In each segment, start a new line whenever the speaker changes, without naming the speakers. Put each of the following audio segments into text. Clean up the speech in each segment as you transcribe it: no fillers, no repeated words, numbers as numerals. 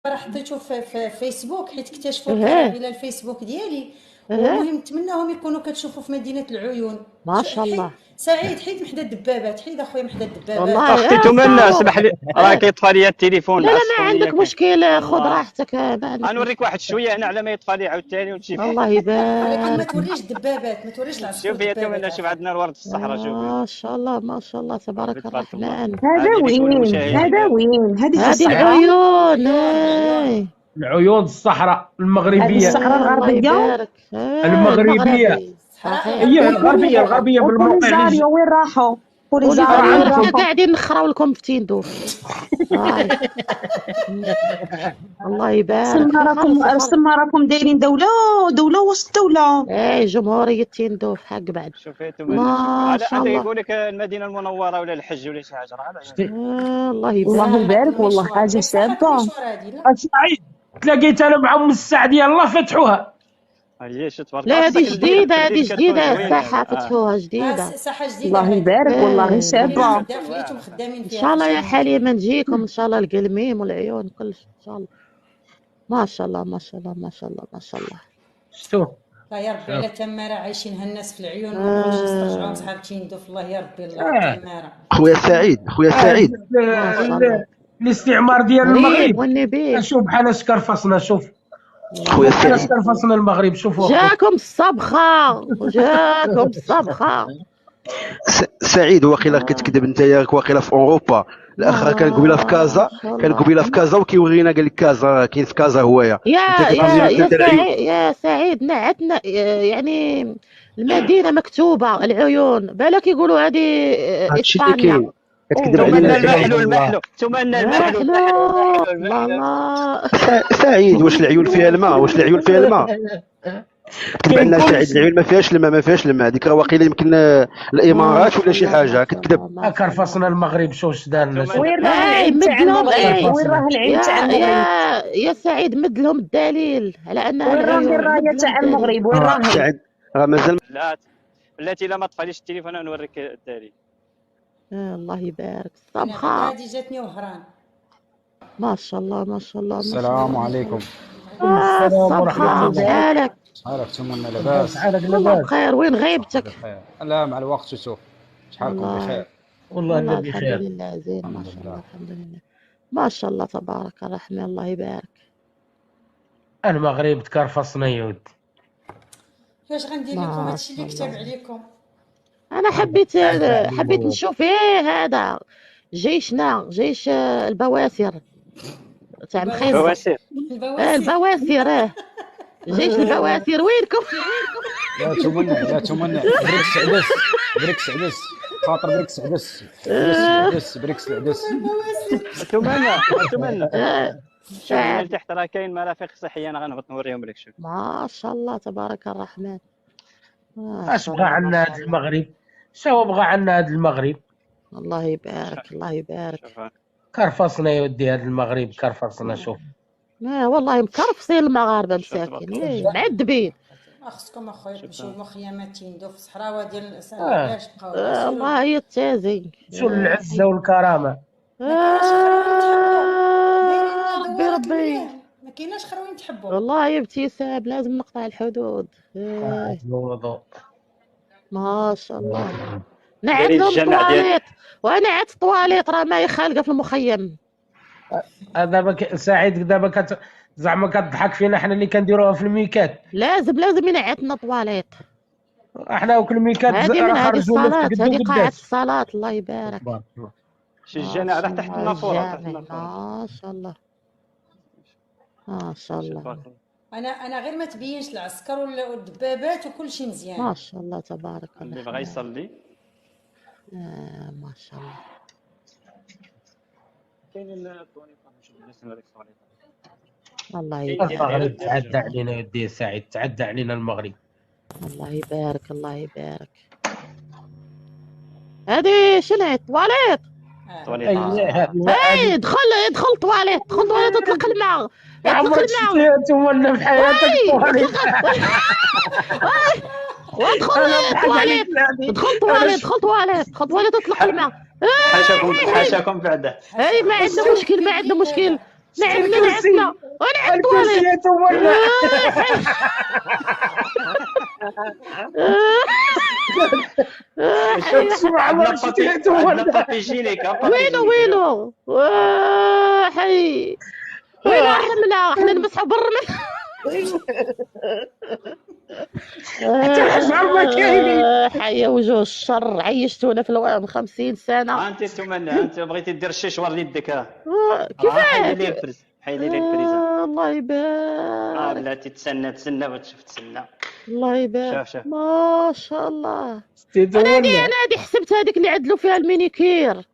راه حطيته في فيسبوك حيت اكتشفوا
ايه
القرابله الفيسبوك ديالي.
ايه
والمهم نتمناهم يكونوا كتشوفوا في مدينه العيون.
ما شاء
حيد
الله.
سعيد، حيد محدا الدبابات، حيد اخويا محدا الدبابات.
والله
اختي تمنى
صاو.
اسمح لي، راه
ايه.
كيطفى لي التليفون
لا لا ما
عصفوني
عندك
كاين.
مشكل، خذ
الله،
راحتك، ما عندك
غنوريك
مشكل.
واحد شويه هنا على ما يطفى لي عاوتاني وتمشي.
الله
ولكن ما
يبارك.
توريش الدبابات، ما توريش العسكر
شوفي يا
الدبابات
تمنى، شوف
عافاك.
عندنا الورد في الصحراء، شوفي.
ما شاء الله ما شاء الله تبارك
تبارك الله.
الرحمن.
هذا
هذه لكل
وين
المشاهدين.
هذا وين هذه في
هذه
الصحراء.
العيون.
العيون.
ايه.
العيون الصحراء
هذه
المغربية.
الصحراء
الله
الغربية.
يبارك. ايه
المغربية
المغربي
صحراء
صحيح.
هي
الغربيه وين
الغربية،
راحوا؟
الغربية بالموقع اللي
وبوليزاريو وين راحوا؟
راه
بوليزاريو
بوليزاريو
وين
حنا
عندكم.
راحوا؟
قاعدين نخراو لكم في تيندوف. هاي. الله يبارك في خلص خلص.
سما راكم دايرين دولة وسط دولة.
ايه جمهورية تيندوف حق بعد.
شوفي يا تمنى، شوف
ما شاء
هذا
الله.
يقول لك المدينه المنوره ولا الحج ولا شي حاجه، راه على بالي.
الله
الله
يبارك.
يبارك والله حاجة
غير ساحة
شابة.
المشوار هذه لا.
سعيد تلاقيت انا مع ام السعدية الله فتحوها.
هي شو تبارك الله،
لا هذه
خصك تدير
جديدة، هذه
كتكون
جديدة
زوينه.
الساحة فتحوها جديدة.
ساحه جديده
الله
هذه.
يبارك والله
ايه
شابة.
خليتهم خدامين
ان
فيها.
شاء الله يا حليمة نجيكم ان شاء الله، القلميم والعيون كلش ان شاء الله. ما شاء الله ما شاء الله ما شاء الله ما شاء الله.
شوف
لا يا ربي على تمارة عايشين هالناس في العيون، وما نبغوش نسترجعوهم صحاب تيندوف. الله يا ربي الله
آه.
تمارة.
خويا سعيد، خويا سعيد،
ما شاء الله.
الاستعمار ديال
غريب
المغرب.
والنبي.
شوف بحال شكرفصنا، شوف
خويا
بحال
سعيد،
شكرفصنا المغرب. شوفوا
جاكم الصبخة وجاكم الصبخة.
سعيد واقيلا كتكذب انت، ياك واقيلا في اوروبا. الاخر كان قبيله في كازا،
ما شاء
كان
الله.
قبيله في كازا وكيورينا قال لك كازا كاين في كازا هويا.
يا
انت
يا
كتقول لنا
يا
انت العيون.
سعيد يا سعيد نعتنا يعني المدينة مكتوبة العيون، بالك يقولوا هذه
هادشي اللي
إسبانيا.
كاين، كتكذب
أوه.
تمنى
علينا
المحلو،
سعيد.
المحلو تمنى المحلو،
محلو
المحلو
الله
المحلو.
الله.
سعيد واش العيون فيها الماء؟ واش العيون فيها الماء؟ كتكذب
كاين
علينا
كل
سعيد، العيون ما فيهاش الماء، ما فيهاش الماء. هذيك راه واقيلا يمكن
ما
الامارات ولا
شاء
شي
الله ما
حاجه،
شاء
كتكذب.
الله ما شاء الله.
كرفصنا المغرب. شوف اش دار لنا. شوف
وين راه
اي
العيب تاع
مد لهم
المغرب؟
اي
وين راه العيب تاع
يا
المغرب؟
يا سعيد مد لهم الدليل على انها
وين راهي
العيون،
الراية
مد لهم
تاع
الدليل.
المغرب؟ وين راهي؟
سعيد راه مازال.
لا بلاتي، الا ما طفاليش التليفون انا نوريك الدليل.
الله يبارك.
انا بعدا
الصبخة
هذه جاتني وهران.
ما شاء الله ما شاء الله ما شاء الله.
السلام عليكم.
السلام ورحمة
الصبخة
الله.
شحالك؟
شحالكم من لاباس؟
شحالك
والله
لاباس؟
بخير، وين غيبتك؟
بخير. لا مع الوقت وشوف شحالكم
والله
بخير.
والله
والله
النبي
الحمد
خير.
لله زين ما
الحمد
شاء الله
لله.
الحمد لله ما شاء الله تبارك الرحمن. الله يبارك.
المغرب تكرفصنا يا ودي.
واش غندير لكم
ما
هادشي اللي
شاء
كتب
الله.
عليكم؟
انا حبيت
عليكم.
نشوف هذا جيشنا، جيش البواسر تاع مخيمة.
بواسير.
البواسير.
البواسر جيش البواسر وينكم؟
لا تمنع بريكس عدس، بريكس عدس، خاطر بريكس عدس، عدس بريكس العدس.
تمنى شوف
آه.
من تحت راه كاين مرافق صحيه، انا غنهبط نوريهم لك. شوف
ما شاء الله تبارك الرحمن. ما
اش
شاء
بغى
الله
عنا هاد المغرب؟ شنو بغى عنا هاد المغرب؟
الله يبارك الله يبارك.
شوف
كرفصنا يا ودي، هاد المغرب كرفصنا. شوف
والله مكرفصين المغاربة
شوف تبارك
مساكين،
الله.
معذبين.
خصكم اخويا تمشيو مخيمات تيندوف في الصحراوه ديال الانسان.
آه.
علاش بقاو
الله يتازي.
شو العزة والكرامة.
ربي ربي.
ما كايناش خروين تحبوا.
والله يا ابتسام لازم نقطع الحدود.
الوضوء.
ما شاء الله. نعت
دايرين
لهم
الجامع ديال
طواليت، وانا عدت طواليت راه ما خالقه في المخيم.
دابا سعيد دابا زعما كتضحك فينا حنا اللي كنديروها في الميكات.
لازم ينعتنا طواليت.
احنا وكل ميكات
هذه من هذه
خرجوا لنا
الصلاة،
قدو
هذه قاعة
قداش.
الصلاة. الله يبارك.
تبارك الله.
شي الجامع راه تحت النافوره، تحت
الجامع.
النافوره.
ما شاء الله ما شاء الله
انا غير ما تبينش العسكر والدبابات وكل شيء مزيان.
ما شاء الله تبارك
اللي
الله.
بغى يصلي
ما شاء الله.
كاين الطواليط. نشوف الناس نوريك الطواليط.
الله
المغرب
يبارك
تعدى علينا يا ودي سعيد، تعدى علينا المغرب.
الله يبارك الله يبارك. هذه شنو هي الطواليت؟
الطواليط.
اي دخل طواليت، دخل طواليت اطلق الماء،
يا
اطلق
عمرك
الماء
تولى في حياتك طواليت.
وادخل طواليت، دخل طواليت اطلق الماء.
حاشاكم بعده.
اي ما عندنا مشكل ما عندنا مشكل. لعبنا
الكرسي
ونعد
الكرسي
طواليت.
يا تمنى. اسمع الله شتي يا
عندنا
تمنى.
بابي جينيك
وينو حي وينو الرملة، احنا نمسحوا بالرمل.
حتى الحجر ما كاينين.
حي وجوه الشر، عيشتونا في الوعم 50 سنة.
انت تمنى انت بغيتي دير الشيش ورا يدك ها
كيفاه؟
حيدي لي الفرز حيدي لي الفريزه
الله يبارك،
بلاتي تسنى وتشوف تسنى.
الله يبارك،
شوف
ما شاء الله.
شتي تمنى.
انا هادي حسبت هذيك اللي عدلوا فيها المينيكير.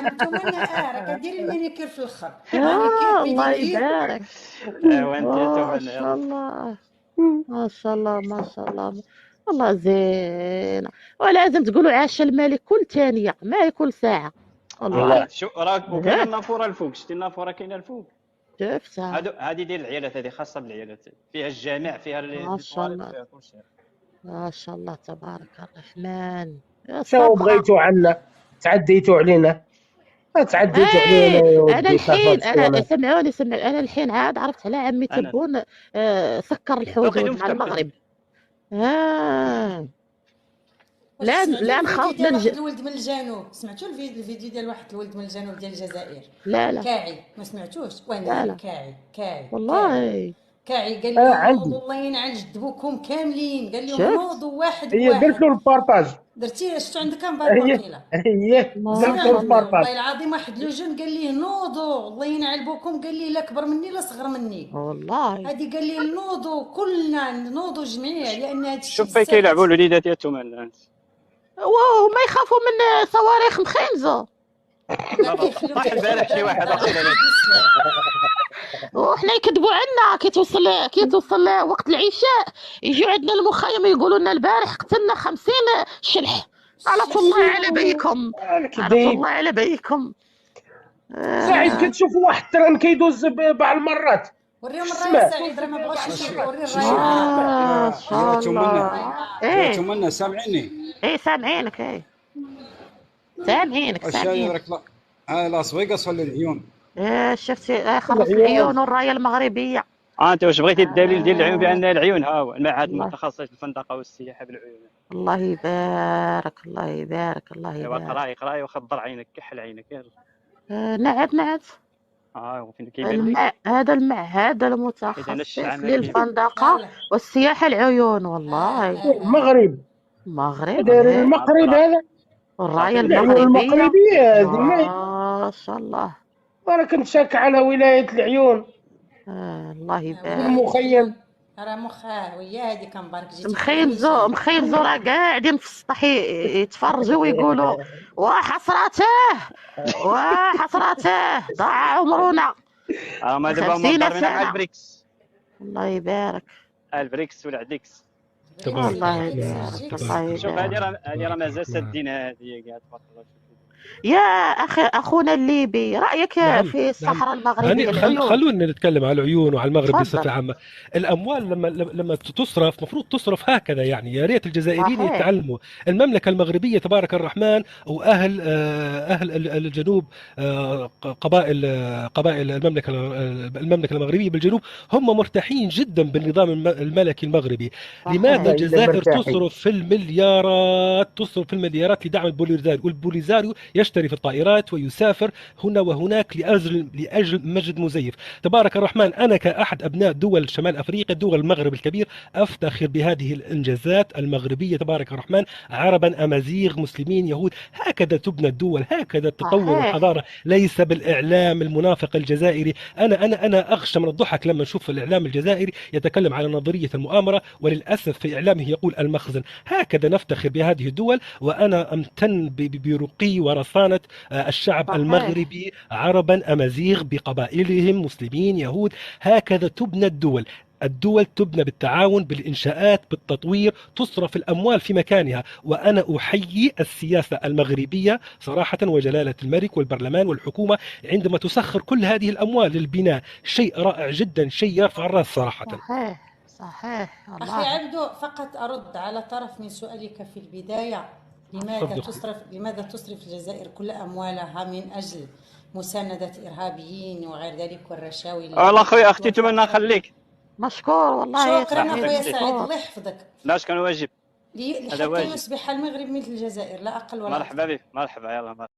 انتم راه كديري المانيكير في الاخر.
الله يبارك،
وانت
ما
تمنى
شاء الله، ما شاء الله، ما شاء الله، والله زين. ولازم تقولوا عاش الملك كل ثانية ما كل ساعة. والله
شو راك وكاين النافوره الفوق شتي النافوره كاينه الفوق
شفتها،
هذه ديال العيالات هذه خاصه بالعيالات فيها الجامع فيها
ما شاء الله.
فيها كل شيء.
ما شاء الله تبارك الرحمن. يا
شنو
صبحة.
بغيتوا عنا؟ تعديتوا علينا. تعديتوا علينا يا ودي.
انا الحين
كفرتونا.
سمعوني انا الحين عاد عرفت على عمي تبون سكر الحدود مع المغرب. لا نخاف
ديال واحد الولد من الجنوب، سمعتوا الفيديو ديال واحد الولد من الجنوب ديال الجزائر؟
لا
كاعي، ما سمعتوش؟
لا.
وين كاعي
والله
كاعي قال لهم
عندي.
نوضوا الله ينعل جد بوكم كاملين، قال لهم
شفت؟
نوضوا واحد
هي درت له البارطاج.
درتي شفتوا عندك كم بارك وكيله؟
هي درت له البارطاج.
والله العظيم واحد لو جون قال ليه نوضوا الله ينعل بوكم، قال ليه لا كبر مني لا صغر مني.
والله
هادي قال ليه نوضوا كلنا نوضوا جميع، لان هادشي
شوف فين كيلعبوا الوليدات يا تمنى
وما يخافوا من صواريخ مخيمزه.
طاح البارح شي واحد
وحنا يكذبوا عنا كي توصل وقت العشاء يجوا عندنا المخيم يقولوا لنا البارح قتلنا 50 شلح. على الله على بيكم، على الله على بيكم.
سعيد كتشوف واحد التران كيدوز بعض المرات.
وريهم الرايه سعيد راه ما بغاش يشوف، وري الرايه.
ما شاء الله.
يا تمنى سامعني؟
سامعينك. سامعينك.
الشاي لاس فيغاس ولا العيون؟
شفتي خلص العيون والرايه المغربيه.
انت واش بغيتي الدليل ديال العيون بان العيون ها هو المعهد المتخصص في الفندقه والسياحه بالعيون.
الله يبارك، الله يبارك، الله
ايوا
يبارك.
قراي وخضر عينك كحل عينك يلا.
نعت
وفين كيبان لك
هذا المعهد المتخصص للفندقه والسياحه العيون. والله
المغرب
داير
المغرب هذا
الرايه
المغربيه هذه.
ما شاء الله.
انا كنت شاك على ولايه العيون.
الله يبارك.
المخيم
راه مخاه ويا هادي كنبارك جيتي
مخيم راه قاعدين في السطح يتفرجوا ويقولوا وحسرته ضاع عمرنا.
ما دابا مضطر مع البريكس.
الله يبارك.
البريكس والعديكس.
الله يبارك، الله يبارك.
شوف هذه راه مازال سادين هذه قاعد تبارك الله.
يا اخونا الليبي، رايك في الصحراء المغربيه؟
خلونا نتكلم على العيون وعلى المغرب بصفه عامه. الاموال لما تصرف مفروض تصرف هكذا، يعني يا ريت الجزائريين يتعلموا. المملكه المغربيه تبارك الرحمن واهل الجنوب، قبائل المملكه المغربيه بالجنوب هم مرتاحين جدا بالنظام الملكي المغربي. لماذا الجزائر تصرف في المليارات لدعم البوليزاريو، والبوليزاريو يشتري في الطائرات ويسافر هنا وهناك لأجل مجد مزيف. تبارك الرحمن، أنا كأحد أبناء دول شمال أفريقيا، دول المغرب الكبير، أفتخر بهذه الإنجازات المغربية تبارك الرحمن. عربا، أمازيغ، مسلمين، يهود، هكذا تبنى الدول، هكذا تطور الحضارة، ليس بالإعلام المنافق الجزائري. أنا أخشى من الضحك لما نشوف الإعلام الجزائري يتكلم على نظرية المؤامرة، وللأسف في إعلامه يقول المخزن. هكذا نفتخر بهذه الدول، وأنا أمتن برقي ورصانة الشعب المغربي، عربا، أمازيغ، بقبائلهم، مسلمين، يهود. هكذا تبنى الدول تبنى بالتعاون، بالإنشاءات، بالتطوير، تصرف الأموال في مكانها. وأنا أحيي السياسة المغربية صراحة، وجلالة الملك والبرلمان والحكومة عندما تسخر كل هذه الأموال للبناء. شيء رائع جدا، شيء يرفع الرأس صراحة.
صحيح.
أخي عبدو، فقط أرد على طرف من سؤالك في البداية. لماذا تصرف الجزائر كل أموالها من أجل مساندة إرهابيين وغير ذلك والرشاوي
والله خويا اختي تمنى نخليك.
مشكور والله.
شكرا
صحتك
أخويا
زين.
سعيد، الله يحفظك.
لا كان واجب.
لحتى
واجب.
يصبح المغرب مثل الجزائر لا أقل ولا أكثر.
مرحبا بك، مرحبا، يلا مرحبا.